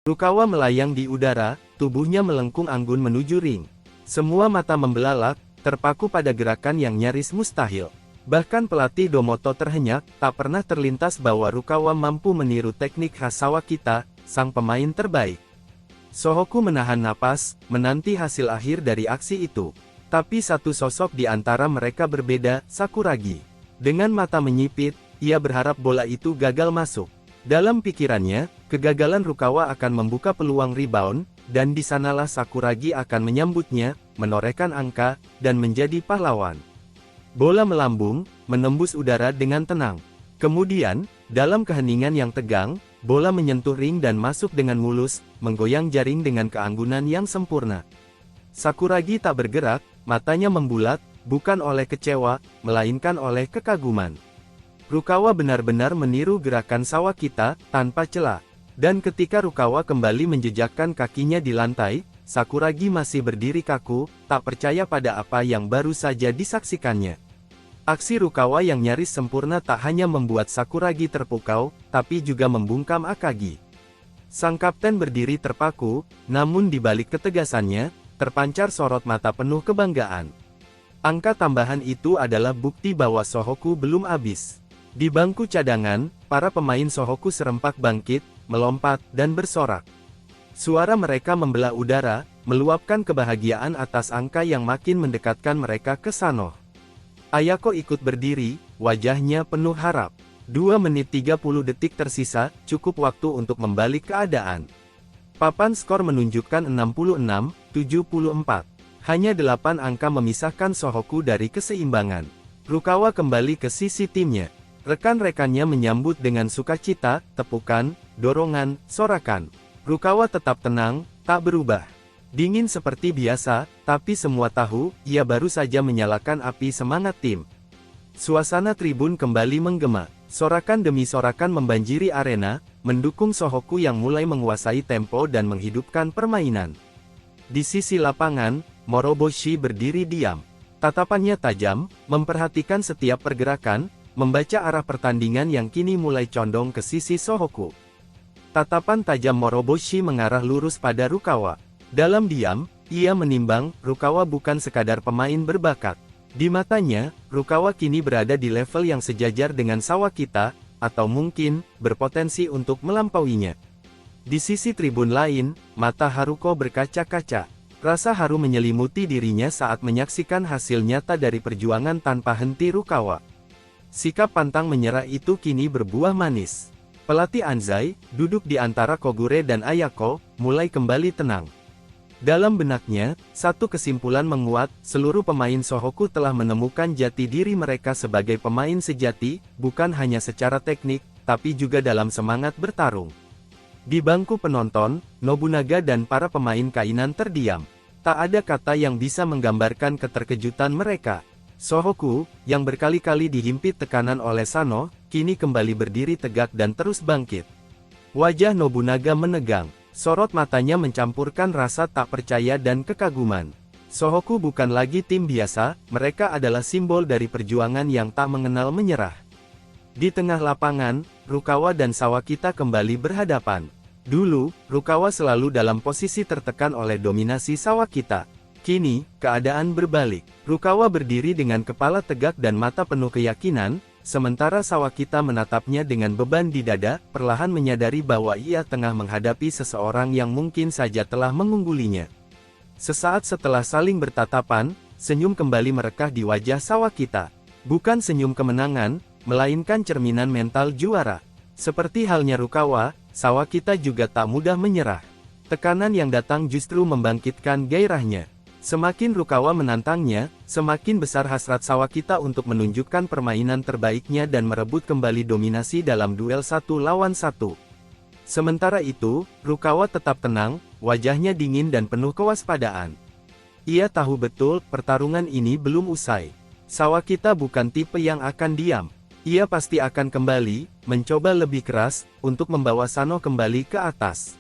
Rukawa melayang di udara, tubuhnya melengkung anggun menuju ring. Semua mata membelalak, terpaku pada gerakan yang nyaris mustahil. Bahkan pelatih Domoto terhenyak, tak pernah terlintas bahwa Rukawa mampu meniru teknik khas Sawakita, sang pemain terbaik. Sohoku menahan napas, menanti hasil akhir dari aksi itu. Tapi satu sosok di antara mereka berbeda, Sakuragi. Dengan mata menyipit, ia berharap bola itu gagal masuk. Dalam pikirannya, kegagalan Rukawa akan membuka peluang rebound, dan di sanalah Sakuragi akan menyambutnya, menorehkan angka, dan menjadi pahlawan. Bola melambung, menembus udara dengan tenang. Kemudian, dalam keheningan yang tegang, bola menyentuh ring dan masuk dengan mulus, menggoyang jaring dengan keanggunan yang sempurna. Sakuragi tak bergerak, matanya membulat, bukan oleh kecewa, melainkan oleh kekaguman. Rukawa benar-benar meniru gerakan Sawakita, tanpa celah. Dan ketika Rukawa kembali menjejakkan kakinya di lantai, Sakuragi masih berdiri kaku, tak percaya pada apa yang baru saja disaksikannya. Aksi Rukawa yang nyaris sempurna tak hanya membuat Sakuragi terpukau, tapi juga membungkam Akagi. Sang kapten berdiri terpaku, namun di balik ketegasannya, terpancar sorot mata penuh kebanggaan. Angka tambahan itu adalah bukti bahwa Sohoku belum habis. Di bangku cadangan, para pemain Sohoku serempak bangkit, melompat, dan bersorak. Suara mereka membelah udara, meluapkan kebahagiaan atas angka yang makin mendekatkan mereka ke Sano. Ayako ikut berdiri, wajahnya penuh harap. 2 menit 30 detik tersisa, cukup waktu untuk membalik keadaan. Papan skor menunjukkan 66-74. Hanya 8 angka memisahkan Sohoku dari keseimbangan. Rukawa kembali ke sisi timnya. Rekan-rekannya menyambut dengan sukacita, tepukan, dorongan, sorakan. Rukawa tetap tenang, tak berubah. Dingin seperti biasa, tapi semua tahu, ia baru saja menyalakan api semangat tim. Suasana tribun kembali menggema. Sorakan demi sorakan membanjiri arena, mendukung Sohoku yang mulai menguasai tempo dan menghidupkan permainan. Di sisi lapangan, Moroboshi berdiri diam. Tatapannya tajam, memperhatikan setiap pergerakan, membaca arah pertandingan yang kini mulai condong ke sisi Sohoku. Tatapan tajam Moroboshi mengarah lurus pada Rukawa. Dalam diam, ia menimbang, Rukawa bukan sekadar pemain berbakat. Di matanya, Rukawa kini berada di level yang sejajar dengan Sawakita, atau mungkin, berpotensi untuk melampauinya. Di sisi tribun lain, mata Haruko berkaca-kaca. Rasa haru menyelimuti dirinya saat menyaksikan hasil nyata dari perjuangan tanpa henti Rukawa. Sikap pantang menyerah itu kini berbuah manis. Pelatih Anzai, duduk di antara Kogure dan Ayako, mulai kembali tenang. Dalam benaknya, satu kesimpulan menguat, seluruh pemain Sohoku telah menemukan jati diri mereka sebagai pemain sejati, bukan hanya secara teknik, tapi juga dalam semangat bertarung. Di bangku penonton, Nobunaga dan para pemain kainan terdiam. Tak ada kata yang bisa menggambarkan keterkejutan mereka. Sohoku, yang berkali-kali dihimpit tekanan oleh Sano, kini kembali berdiri tegak dan terus bangkit. Wajah Nobunaga menegang, sorot matanya mencampurkan rasa tak percaya dan kekaguman. Sohoku bukan lagi tim biasa, mereka adalah simbol dari perjuangan yang tak mengenal menyerah. Di tengah lapangan, Rukawa dan Sawakita kembali berhadapan. Dulu, Rukawa selalu dalam posisi tertekan oleh dominasi Sawakita. Kini, keadaan berbalik. Rukawa berdiri dengan kepala tegak dan mata penuh keyakinan, sementara Sawakita menatapnya dengan beban di dada, perlahan menyadari bahwa ia tengah menghadapi seseorang yang mungkin saja telah mengunggulinya. Sesaat setelah saling bertatapan, senyum kembali merekah di wajah Sawakita. Bukan senyum kemenangan, melainkan cerminan mental juara. Seperti halnya Rukawa, Sawakita juga tak mudah menyerah. Tekanan yang datang justru membangkitkan gairahnya. Semakin Rukawa menantangnya, semakin besar hasrat Sawakita untuk menunjukkan permainan terbaiknya dan merebut kembali dominasi dalam duel 1 lawan 1. Sementara itu, Rukawa tetap tenang, wajahnya dingin dan penuh kewaspadaan. Ia tahu betul, pertarungan ini belum usai. Sawakita bukan tipe yang akan diam. Ia pasti akan kembali, mencoba lebih keras, untuk membawa Sano kembali ke atas.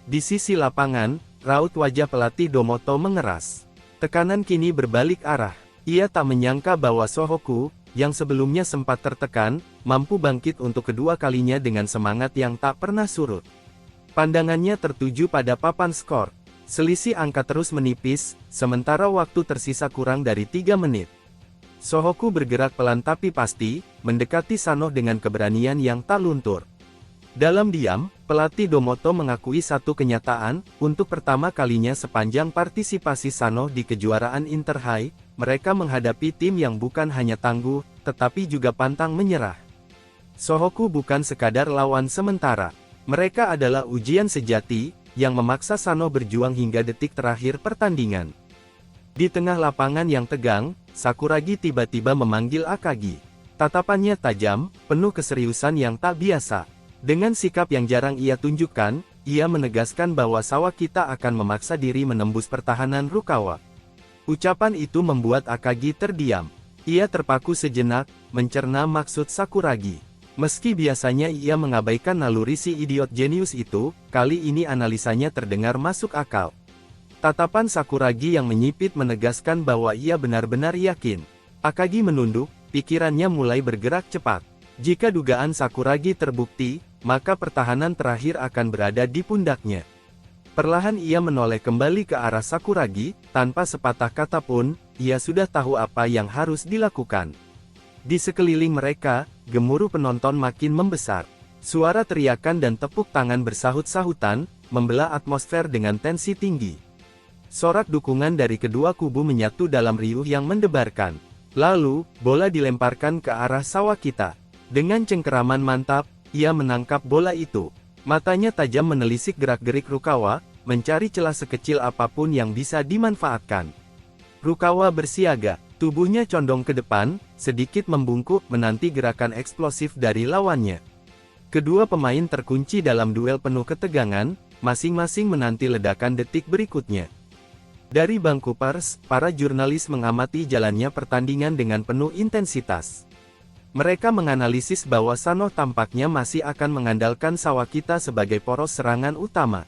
Di sisi lapangan, raut wajah pelatih Domoto mengeras. Tekanan kini berbalik arah. Ia tak menyangka bahwa Sohoku, yang sebelumnya sempat tertekan, mampu bangkit untuk kedua kalinya dengan semangat yang tak pernah surut. Pandangannya tertuju pada papan skor. Selisih angka terus menipis, sementara waktu tersisa kurang dari 3 menit. Sohoku bergerak pelan tapi pasti, mendekati Sanoh dengan keberanian yang tak luntur. Dalam diam, pelatih Domoto mengakui satu kenyataan, untuk pertama kalinya sepanjang partisipasi Sanoh di kejuaraan Interhigh, mereka menghadapi tim yang bukan hanya tangguh, tetapi juga pantang menyerah. Sohoku bukan sekadar lawan sementara. Mereka adalah ujian sejati, yang memaksa Sanoh berjuang hingga detik terakhir pertandingan. Di tengah lapangan yang tegang, Sakuragi tiba-tiba memanggil Akagi. Tatapannya tajam, penuh keseriusan yang tak biasa. Dengan sikap yang jarang ia tunjukkan, ia menegaskan bahwa Sawakita akan memaksa diri menembus pertahanan Rukawa. Ucapan itu membuat Akagi terdiam. Ia terpaku sejenak, mencerna maksud Sakuragi. Meski biasanya ia mengabaikan naluri si idiot jenius itu, kali ini analisanya terdengar masuk akal. Tatapan Sakuragi yang menyipit menegaskan bahwa ia benar-benar yakin. Akagi menunduk, pikirannya mulai bergerak cepat. Jika dugaan Sakuragi terbukti, maka pertahanan terakhir akan berada di pundaknya. Perlahan ia menoleh kembali ke arah Sakuragi, tanpa sepatah kata pun, ia sudah tahu apa yang harus dilakukan. Di sekeliling mereka, gemuruh penonton makin membesar. Suara teriakan dan tepuk tangan bersahut-sahutan, membelah atmosfer dengan tensi tinggi. Sorak dukungan dari kedua kubu menyatu dalam riuh yang mendebarkan. Lalu, bola dilemparkan ke arah Sawakita. Dengan cengkeraman mantap, ia menangkap bola itu. Matanya tajam menelisik gerak-gerik Rukawa, mencari celah sekecil apapun yang bisa dimanfaatkan. Rukawa bersiaga, tubuhnya condong ke depan, sedikit membungkuk menanti gerakan eksplosif dari lawannya. Kedua pemain terkunci dalam duel penuh ketegangan, masing-masing menanti ledakan detik berikutnya. Dari bangku pers, para jurnalis mengamati jalannya pertandingan dengan penuh intensitas. Mereka menganalisis bahwa Sanoh tampaknya masih akan mengandalkan Sawakita sebagai poros serangan utama.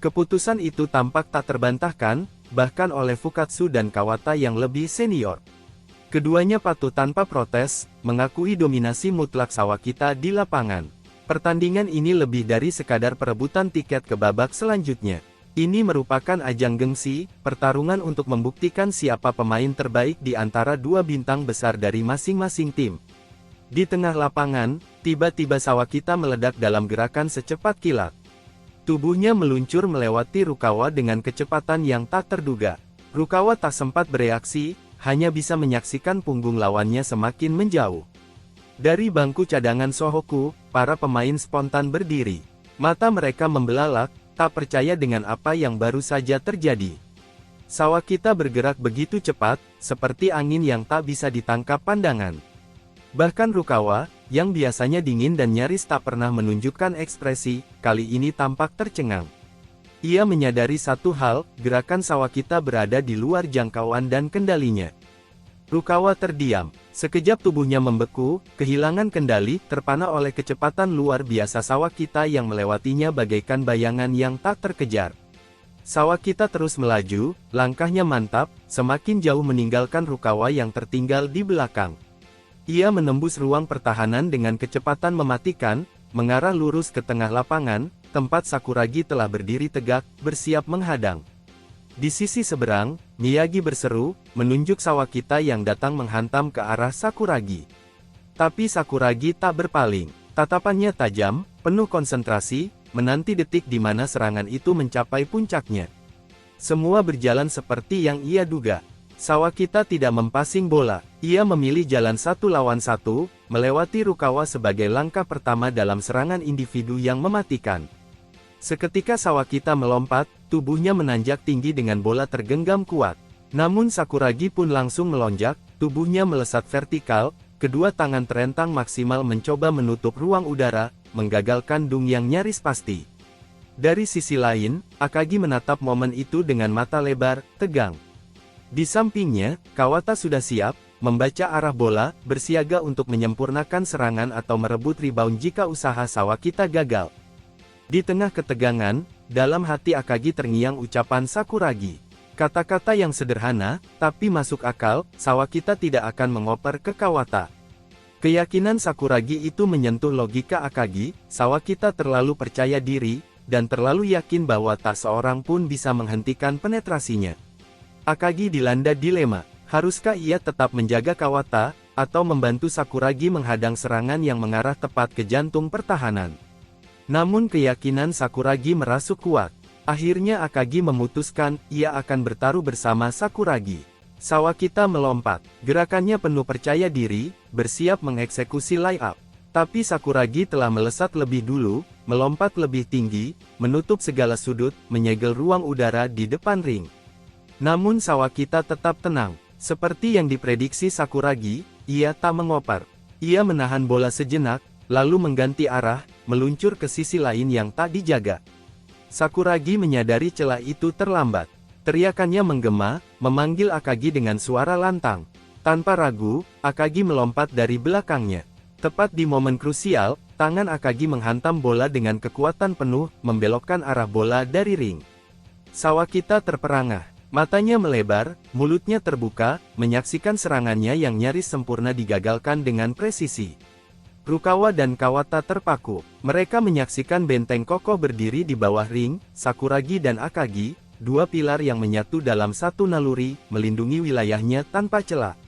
Keputusan itu tampak tak terbantahkan, bahkan oleh Fukatsu dan Kawata yang lebih senior. Keduanya patuh tanpa protes, mengakui dominasi mutlak Sawakita di lapangan. Pertandingan ini lebih dari sekadar perebutan tiket ke babak selanjutnya. Ini merupakan ajang gengsi, pertarungan untuk membuktikan siapa pemain terbaik di antara dua bintang besar dari masing-masing tim. Di tengah lapangan, tiba-tiba Sawakita meledak dalam gerakan secepat kilat. Tubuhnya meluncur melewati Rukawa dengan kecepatan yang tak terduga. Rukawa tak sempat bereaksi, hanya bisa menyaksikan punggung lawannya semakin menjauh. Dari bangku cadangan Sohoku, para pemain spontan berdiri. Mata mereka membelalak, tak percaya dengan apa yang baru saja terjadi. Sawakita bergerak begitu cepat, seperti angin yang tak bisa ditangkap pandangan. Bahkan Rukawa, yang biasanya dingin dan nyaris tak pernah menunjukkan ekspresi, kali ini tampak tercengang. Ia menyadari satu hal, gerakan Sawakita berada di luar jangkauan dan kendalinya. Rukawa terdiam, sekejap tubuhnya membeku, kehilangan kendali, terpana oleh kecepatan luar biasa Sawakita yang melewatinya bagaikan bayangan yang tak terkejar. Sawakita terus melaju, langkahnya mantap, semakin jauh meninggalkan Rukawa yang tertinggal di belakang. Ia menembus ruang pertahanan dengan kecepatan mematikan, mengarah lurus ke tengah lapangan, tempat Sakuragi telah berdiri tegak, bersiap menghadang. Di sisi seberang, Miyagi berseru, menunjuk Sawakita yang datang menghantam ke arah Sakuragi. Tapi Sakuragi tak berpaling, tatapannya tajam, penuh konsentrasi, menanti detik di mana serangan itu mencapai puncaknya. Semua berjalan seperti yang ia duga. Sawakita tidak mempassing bola, ia memilih jalan 1 lawan 1, melewati Rukawa sebagai langkah pertama dalam serangan individu yang mematikan. Seketika Sawakita melompat, tubuhnya menanjak tinggi dengan bola tergenggam kuat. Namun Sakuragi pun langsung melonjak, tubuhnya melesat vertikal, kedua tangan terentang maksimal mencoba menutup ruang udara, menggagalkan dung yang nyaris pasti. Dari sisi lain, Akagi menatap momen itu dengan mata lebar, tegang. Di sampingnya, Kawata sudah siap, membaca arah bola, bersiaga untuk menyempurnakan serangan atau merebut rebound jika usaha Sawakita gagal. Di tengah ketegangan, dalam hati Akagi terngiang ucapan Sakuragi. Kata-kata yang sederhana, tapi masuk akal, Sawakita tidak akan mengoper ke Kawata. Keyakinan Sakuragi itu menyentuh logika Akagi, Sawakita terlalu percaya diri, dan terlalu yakin bahwa tak seorang pun bisa menghentikan penetrasinya. Akagi dilanda dilema, haruskah ia tetap menjaga Kawata, atau membantu Sakuragi menghadang serangan yang mengarah tepat ke jantung pertahanan. Namun keyakinan Sakuragi merasuk kuat. Akhirnya Akagi memutuskan, ia akan bertaruh bersama Sakuragi. Sawakita melompat, gerakannya penuh percaya diri, bersiap mengeksekusi layup. Tapi Sakuragi telah melesat lebih dulu, melompat lebih tinggi, menutup segala sudut, menyegel ruang udara di depan ring. Namun Sawakita tetap tenang. Seperti yang diprediksi Sakuragi, ia tak mengoper. Ia menahan bola sejenak, lalu mengganti arah, meluncur ke sisi lain yang tak dijaga. Sakuragi menyadari celah itu terlambat. Teriakannya menggema, memanggil Akagi dengan suara lantang. Tanpa ragu, Akagi melompat dari belakangnya. Tepat di momen krusial, tangan Akagi menghantam bola dengan kekuatan penuh, membelokkan arah bola dari ring. Sawakita terperangah. Matanya melebar, mulutnya terbuka, menyaksikan serangannya yang nyaris sempurna digagalkan dengan presisi. Rukawa dan Kawata terpaku. Mereka menyaksikan benteng kokoh berdiri di bawah ring, Sakuragi dan Akagi, dua pilar yang menyatu dalam satu naluri, melindungi wilayahnya tanpa celah.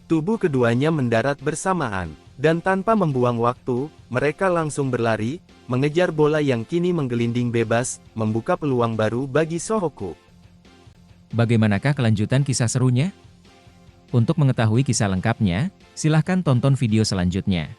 Tubuh keduanya mendarat bersamaan, dan tanpa membuang waktu, mereka langsung berlari, mengejar bola yang kini menggelinding bebas, membuka peluang baru bagi Sohoku. Bagaimanakah kelanjutan kisah serunya? Untuk mengetahui kisah lengkapnya, silahkan tonton video selanjutnya.